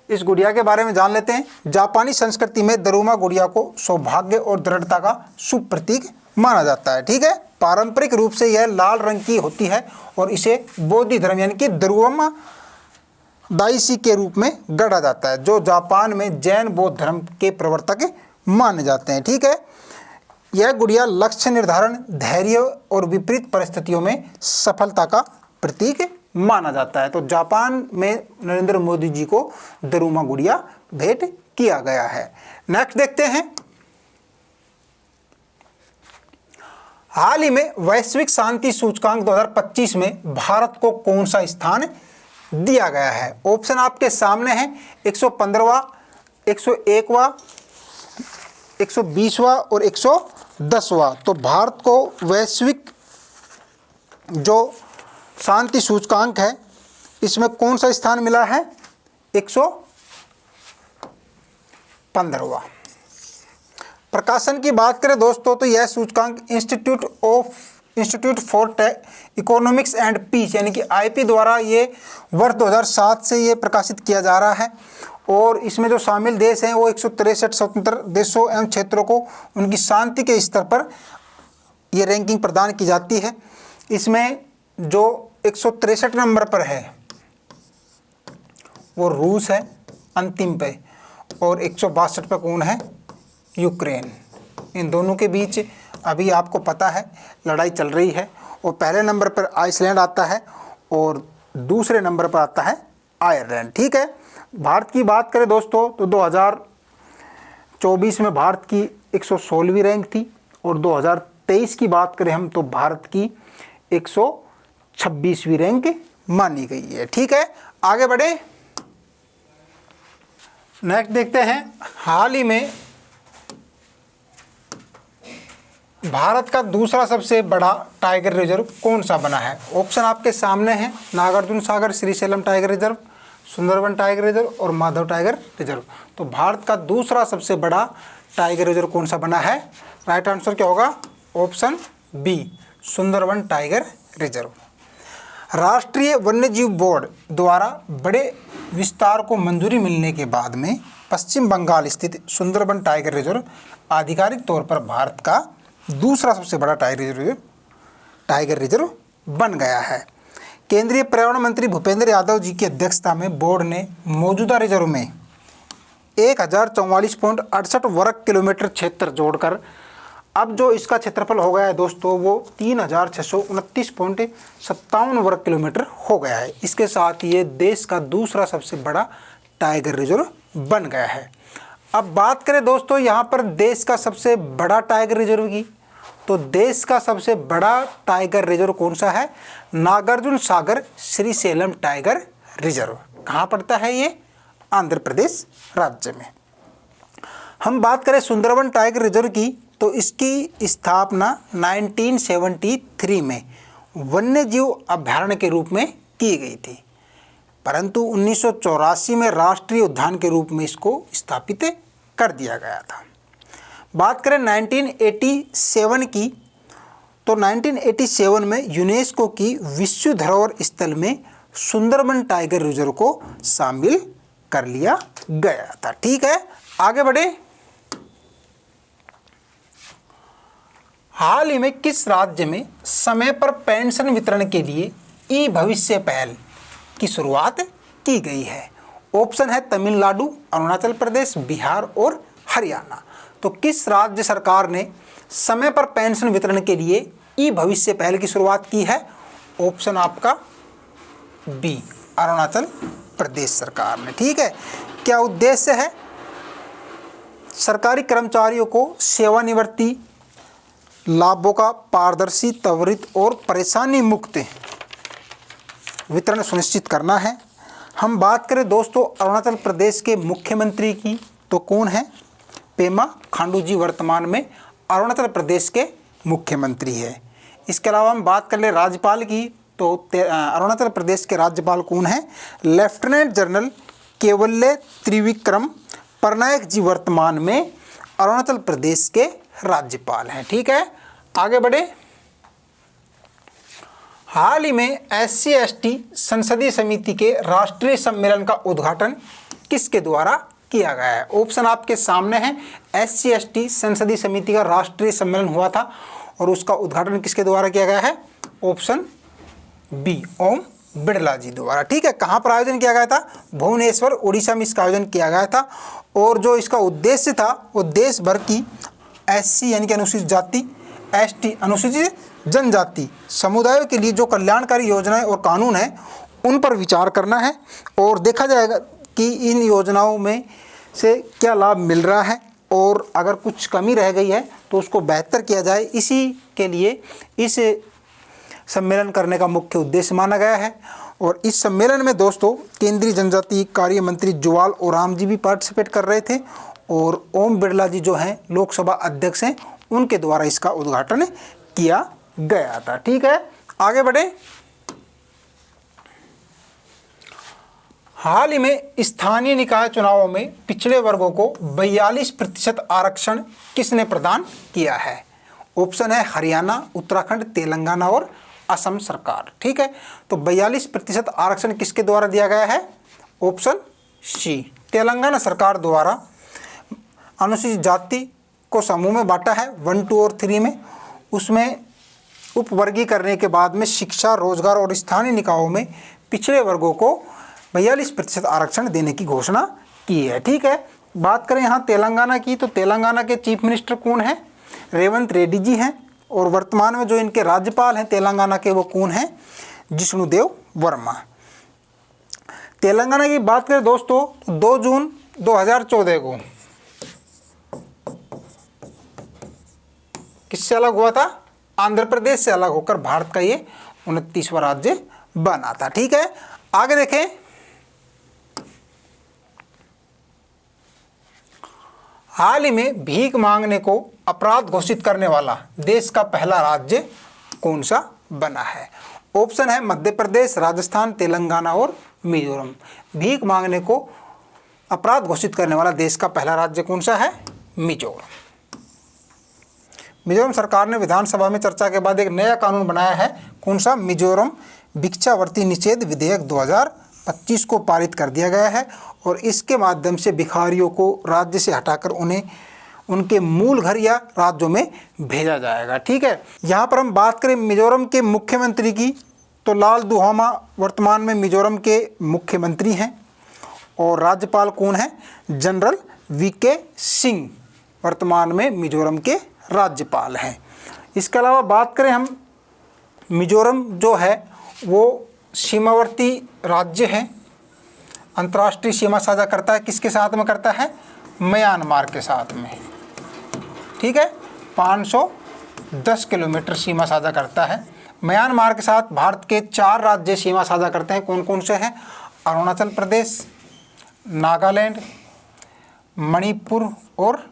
इस गुड़िया के बारे में जान लेते हैं। जापानी संस्कृति में दरुमा गुड़िया को सौभाग्य और दृढ़ता का शुभ प्रतीक माना जाता है। ठीक है, पारंपरिक रूप से यह लाल रंग की होती है और इसे बौद्ध धर्म यानी कि दरुमा दाइसी के रूप में गढ़ा जाता है, जो जापान में जैन बौद्ध धर्म के प्रवर्तक माने जाते हैं। ठीक है, यह गुड़िया लक्ष्य निर्धारण, धैर्य और विपरीत परिस्थितियों में सफलता का प्रतीक माना जाता है। तो जापान में नरेंद्र मोदी जी को दरुमा गुड़िया भेंट किया गया है। नेक्स्ट देखते हैं, हाल ही में वैश्विक शांति सूचकांक 2025 में भारत को कौन सा स्थान दिया गया है? ऑप्शन आपके सामने है, 115वां, 101वां, 120वां और 110वां। तो भारत को वैश्विक जो शांति सूचकांक है इसमें कौन सा स्थान मिला है? 115वां। प्रकाशन की बात करें दोस्तों तो यह सूचकांक institute for economics and peace यानी कि IP द्वारा ये वर्ष 2007 से ये प्रकाशित किया जा रहा है और इसमें जो शामिल देश हैं वो 163 स्वतंत्र देशों एवं क्षेत्रों को उनकी शांति के स्तर पर ये रैंकिंग प्रदान की जाती है। इसमें जो 163 नंबर पर है वो रूस है अंतिम पे, और 162 पे कौन है? यूक्रेन। इन दोनों के बीच अभी आपको पता है लड़ाई चल रही है, और पहले नंबर पर आइसलैंड आता है और दूसरे नंबर पर आता है आयरलैंड। ठीक है, भारत की बात करें दोस्तों तो 2024 में भारत की 116वीं रैंक थी, और 2023 की बात करें हम तो भारत की 126वीं रैंक मानी गई है। ठीक है, आगे बढ़े। नेक्स्ट देखते हैं, हाल ही में भारत का दूसरा सबसे बड़ा टाइगर रिजर्व कौन सा बना है? ऑप्शन आपके सामने हैं, Nagarjun Sagar Srisailam tiger reserve, Sundarban tiger reserve और माधव टाइगर रिजर्व। तो भारत का दूसरा सबसे बड़ा टाइगर रिजर्व कौन सा बना है? राइट आंसर क्या होगा? Option B, Sundarban tiger reserve. राष्ट्रीय वन्यजीव बोर्ड द्वारा बड़े विस्तार को मंजूरी मिलने के बाद में पश्चिम बंगाल स्थित सुंदरबन टाइगर रिजर्व आधिकारिक तौर पर भारत का दूसरा सबसे बड़ा टाइगर रिजर्व बन गया है। केंद्रीय पर्यावरण मंत्री भूपेंद्र यादव जी की अध्यक्षता में बोर्ड ने मौजूदा रिजर्व में 1044.68 वर्ग किलोमीटर क्षेत्र जोड़कर अब जो इसका क्षेत्रफल हो गया है दोस्तों वो 3629.57 वर्ग किलोमीटर हो गया है। इसके साथ ये देश का दूसरा सबसे बड़ा टाइगर रिजर्व बन गया है। अब बात करें दोस्तों यहाँ पर देश का सबसे बड़ा टाइगर रिजर्व की, तो देश का सबसे बड़ा टाइगर रिजर्व कौन सा है? Nagarjuna Sagar Srisailam tiger reserve. कहाँ पड़ता है ये? आंध्र प्रदेश राज्य में। हम बात करें सुंदरबन टाइगर रिजर्व की, तो इसकी स्थापना 1973 में वन्यजीव अभयारण्य के रूप में की गई थी, परंतु 1984 में राष्ट्रीय उद्यान के रूप में इसको स्थापित कर दिया गया था। बात करें 1987 की, तो 1987 में यूनेस्को की विश्व धरोहर स्थल में सुंदरबन टाइगर रिजर्व को शामिल कर लिया गया था। ठीक है, आगे बढ़े। हाल ही में किस राज्य में समय पर पेंशन वितरण के लिए ई भविष्य पहल की शुरुआत की गई है? ऑप्शन है तमिलनाडु, अरुणाचल प्रदेश, बिहार और हरियाणा। तो किस राज्य सरकार ने समय पर पेंशन वितरण के लिए ई भविष्य पहल की शुरुआत की है? ऑप्शन आपका बी, अरुणाचल प्रदेश सरकार ने। ठीक है, क्या उद्देश्य है? सरकारी कर्मचारियों को सेवानिवृत्ति लाभों का पारदर्शी, त्वरित और परेशानी मुक्त वितरण सुनिश्चित करना है। हम बात करें दोस्तों अरुणाचल प्रदेश के मुख्यमंत्री की, तो कौन है? पेमा खांडू जी वर्तमान में अरुणाचल प्रदेश के मुख्यमंत्री है। इसके अलावा हम बात कर ले राज्यपाल की, तो अरुणाचल प्रदेश के राज्यपाल कौन है? लेफ्टिनेंट जनरल केवल्य त्रिविक्रम परनायक जी वर्तमान में अरुणाचल प्रदेश के राज्यपाल हैं। ठीक है, आगे बढ़े। हाल ही में SC/ST संसदीय समिति के राष्ट्रीय सम्मेलन का उद्घाटन किसके द्वारा किया गया है? ऑप्शन आपके सामने हैं। SC/ST संसदीय समिति का राष्ट्रीय सम्मेलन हुआ था और उसका उद्घाटन किसके द्वारा किया गया है? ऑप्शन बी, ओम बिड़ला जी द्वारा। ठीक है, कहाँ पर आयोजन किया गया था? भुवनेश्वर, उड़ीसा में इसका आयोजन किया गया था। और जो इसका उद्देश्य था वो देश भर की SC यानी कि अनुसूचित जाति, ST अनुसूचित जनजाति समुदायों के लिए जो कल्याणकारी योजनाएं और कानून हैं उन पर विचार करना है और देखा जाएगा कि इन योजनाओं में से क्या लाभ मिल रहा है और अगर कुछ कमी रह गई है तो उसको बेहतर किया जाए। इसी के लिए इस सम्मेलन करने का मुख्य उद्देश्य माना गया है। और इस सम्मेलन में दोस्तों केंद्रीय जनजातीय कार्य मंत्री जुवाल ओराम जी भी पार्टिसिपेट कर रहे थे और ओम बिड़ला जी जो हैं लोकसभा अध्यक्ष हैं, उनके द्वारा इसका उद्घाटन किया गया था। ठीक है, आगे बढ़े। हाल ही में स्थानीय निकाय चुनावों में पिछड़े वर्गों को 42% आरक्षण किसने प्रदान किया है? ऑप्शन है हरियाणा, उत्तराखंड, तेलंगाना और असम सरकार। ठीक है, तो 42% आरक्षण किसके द्वारा दिया गया है? Option C. तेलंगाना सरकार द्वारा अनुसूचित जाति को समूह में बांटा है 1, 2 और 3 में। उसमें उपवर्गीय करने के बाद में शिक्षा, रोजगार और स्थानीय निकायों में पिछड़े वर्गों को 42% आरक्षण देने की घोषणा की है। ठीक है, बात करें यहाँ तेलंगाना की, तो तेलंगाना के चीफ मिनिस्टर कौन है? रेवंत रेड्डी जी हैं। और वर्तमान में जो इनके राज्यपाल हैं तेलंगाना के, वो कौन हैं? जिष्णुदेव वर्मा। तेलंगाना की बात करें दोस्तों, 2 जून 2014 को किससे अलग हुआ था? आंध्र प्रदेश से अलग होकर भारत का ये 29वां राज्य बना था। ठीक है, आगे देखें। हाल ही में भीख मांगने को अपराध घोषित करने वाला देश का पहला राज्य कौन सा बना है? ऑप्शन है मध्य प्रदेश, राजस्थान, तेलंगाना और मिजोरम। भीख मांगने को अपराध घोषित करने वाला देश का पहला राज्य कौन सा है? मिजोरम। मिजोरम सरकार ने विधानसभा में चर्चा के बाद एक नया कानून बनाया है। कौन सा? मिजोरम भिक्षावृत्ति निषेध विधेयक 2025 को पारित कर दिया गया है और इसके माध्यम से भिखारियों को राज्य से हटाकर उन्हें उनके मूल घर या राज्यों में भेजा जाएगा। ठीक है, यहाँ पर हम बात करें मिजोरम के मुख्यमंत्री की, तो लाल दुहामा वर्तमान में मिजोरम के मुख्यमंत्री हैं और राज्यपाल कौन है? जनरल वीके सिंह वर्तमान में मिजोरम के राज्यपाल हैं। इसके अलावा बात करें हम, मिजोरम जो है वो सीमावर्ती राज्य है, अंतर्राष्ट्रीय सीमा साझा करता है। किसके साथ में करता है? म्यांमार के साथ में। ठीक है, 510 किलोमीटर सीमा साझा करता है। म्यांमार के साथ भारत के 4 राज्य सीमा साझा करते हैं। कौन कौन से हैं? अरुणाचल प्रदेश, नागालैंड, मणिपुर और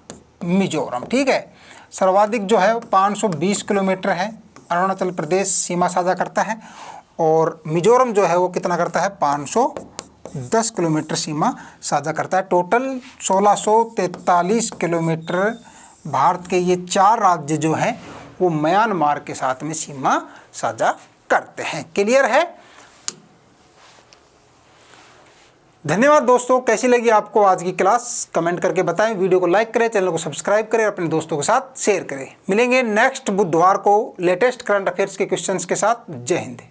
मिजोरम। ठीक है, सर्वाधिक जो है 520 किलोमीटर है, अरुणाचल प्रदेश सीमा साझा करता है और मिजोरम जो है वो कितना करता है? 510 किलोमीटर सीमा साझा करता है। टोटल 1643 किलोमीटर भारत के ये 4 राज्य जो हैं वो म्यांमार के साथ में सीमा साझा करते हैं। क्लियर है? धन्यवाद दोस्तों। कैसी लगी आपको आज की क्लास? कमेंट करके बताएं। वीडियो को लाइक करें, चैनल को सब्सक्राइब करें, अपने दोस्तों के साथ शेयर करें। मिलेंगे नेक्स्ट बुधवार को लेटेस्ट करंट अफेयर्स के क्वेश्चंस के साथ। जय हिंद।